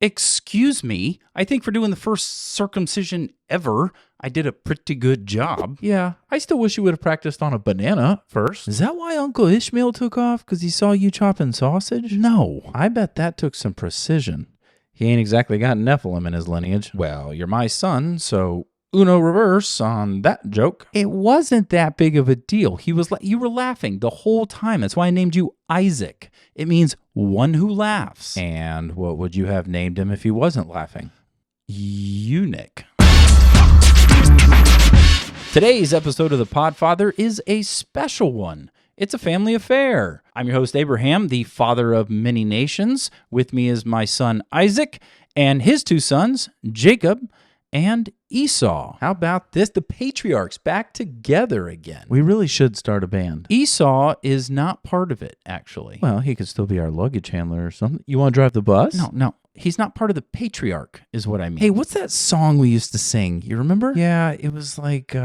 Excuse me, I think for doing the first circumcision ever, I did a pretty good job. Yeah, I still wish you would have practiced on a banana first. Is that why Uncle Ishmael took off? Because he saw you chopping sausage? No, I bet that took some precision. He ain't exactly got Nephilim in his lineage. Well, you're my son, so uno reverse on that joke. It wasn't that big of a deal. You were laughing the whole time. That's why I named you Isaac. It means one who laughs. And what would you have named him if he wasn't laughing? Eunuch. Today's episode of the Podfather is a special one. It's a family affair. I'm your host, Abraham, the father of many nations. With me is my son, Isaac, and his two sons, Jacob and Esau. How about this? The patriarchs back together again. We really should start a band. Esau is not part of it, actually. Well, he could still be our luggage handler or something. You want to drive the bus? No. He's not part of the patriarch, is what I mean. Hey, what's that song we used to sing? You remember? Yeah, it was like,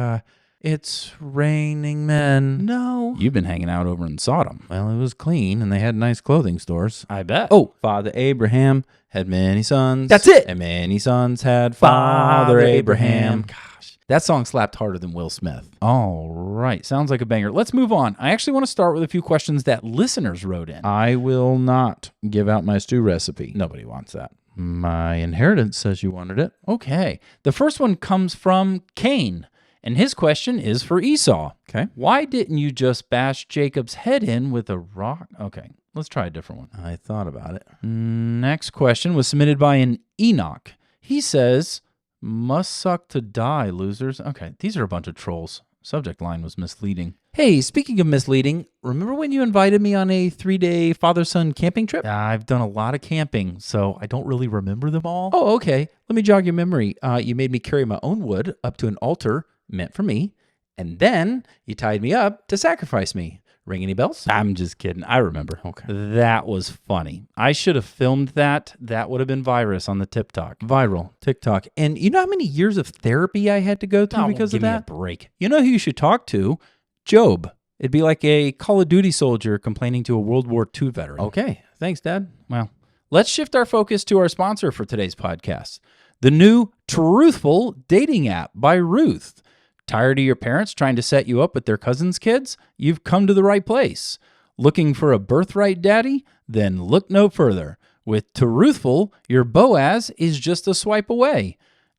It's Raining Men. No. You've been hanging out over in Sodom. Well, it was clean, and they had nice clothing stores. I bet. Oh, Father Abraham had many sons. That's it. And many sons had Father Abraham. Gosh, that song slapped harder than Will Smith. All right. Sounds like a banger. Let's move on. I actually want to start with a few questions that listeners wrote in. I will not give out my stew recipe. Nobody wants that. My inheritance says you wanted it. Okay. The first one comes from Cain, and his question is for Esau. Okay. Why didn't you just bash Jacob's head in with a rock? Okay. Let's try a different one. I thought about it. Next question was submitted by an Enoch. He says, must suck to die, losers. Okay, these are a bunch of trolls. Subject line was misleading. Hey, speaking of misleading, remember when you invited me on a 3-day father-son camping trip? I've done a lot of camping, so I don't really remember them all. Oh, okay. Let me jog your memory. You made me carry my own wood up to an altar meant for me, and then you tied me up to sacrifice me. Ring any bells? I'm just kidding. I remember. Okay. That was funny. I should have filmed that. That would have been virus on the TikTok. Viral. TikTok. And you know how many years of therapy I had to go through because of that? Give me a break. You know who you should talk to? Job. It'd be like a Call of Duty soldier complaining to a World War II veteran. Okay. Thanks, Dad. Well, let's shift our focus to our sponsor for today's podcast, the new Truthful dating app by Ruth. Tired of your parents trying to set you up with their cousins' kids? You've come to the right place. Looking for a birthright daddy? Then look no further. With Truthful, your Boaz is just a swipe away.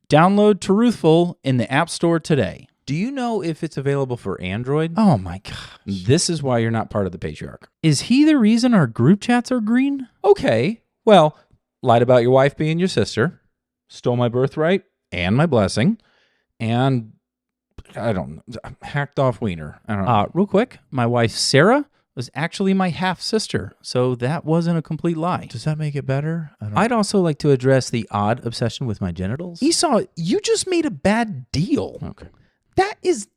Download Truthful in the App Store today. Do you know if it's available for Android? Oh my gosh. This is why you're not part of the patriarch. Is he the reason our group chats are green? Okay. Well, lied about your wife being your sister, stole my birthright and my blessing, and I don't know, hacked off wiener. I don't know. Real quick, my wife Sarah was actually my half-sister, so that wasn't a complete lie. Does that make it better? I'd also like to address the odd obsession with my genitals. Esau, you just made a bad deal. Okay. That is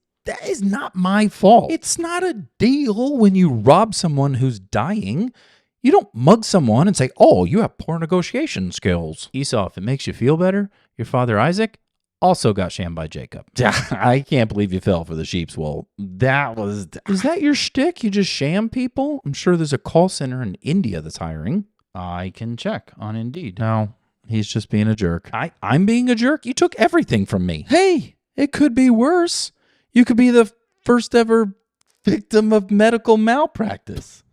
not my fault. It's not a deal when you rob someone who's dying. You don't mug someone and say, oh, you have poor negotiation skills. Esau, if it makes you feel better, your father Isaac also got shammed by Jacob. I can't believe you fell for the sheep's wool. Is that your shtick? You just sham people? I'm sure there's a call center in India that's hiring. I can check on Indeed. No, he's just being a jerk. I'm being a jerk? You took everything from me. Hey, it could be worse. You could be the first ever victim of medical malpractice.